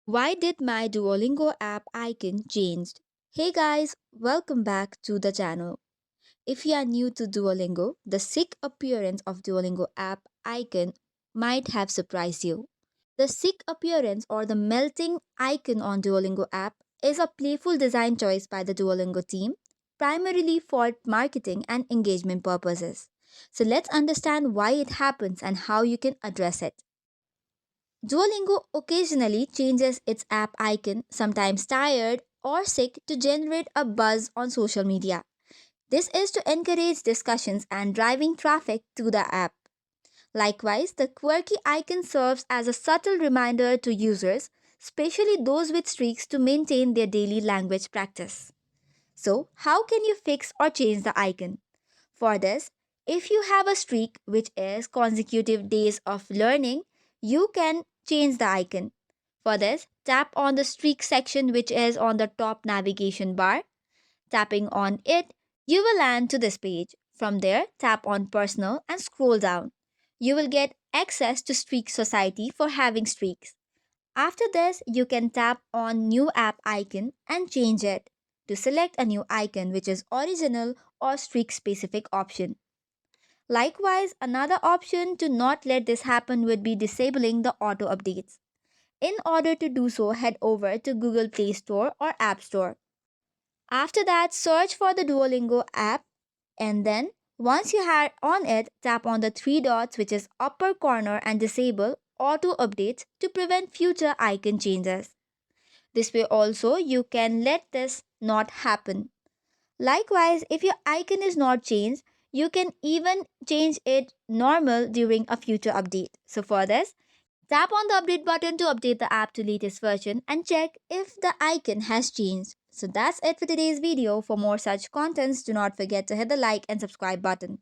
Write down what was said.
Why did my Duolingo app icon changed? Hey guys, welcome back to the channel. If you are new to Duolingo, the sick appearance of Duolingo app icon might have surprised you. The sick appearance or the melting icon on Duolingo app is a playful design choice by the Duolingo team, primarily for marketing and engagement purposes. So let's understand why it happens and how you can address it. Duolingo occasionally changes its app icon, sometimes tired or sick, to generate a buzz on social media. This is to encourage discussions and driving traffic to the app. Likewise, the quirky icon serves as a subtle reminder to users, especially those with streaks, to maintain their daily language practice. So, how can you fix or change the icon? For this, if you have a streak which is consecutive days of learning, you can change the icon. For this, tap on the streak section which is on the top navigation bar. Tapping on it, you will land to this page. From there, tap on Personal and scroll down. You will get access to Streak Society for having streaks. After this, you can tap on New App icon and change it to select a new icon which is original or streak specific option. Likewise, another option to not let this happen would be disabling the auto updates. In order to do so, head over to Google Play Store or App Store. After that, search for the Duolingo app and then once you are on it, tap on the three dots which is upper corner and disable auto updates to prevent future icon changes. This way also you can let this not happen. Likewise, if your icon is not changed, you can even change it normal during a future update. So for this, tap on the update button to update the app to latest version and check if the icon has changed. So that's it for today's video. For more such contents, do not forget to hit the like and subscribe button.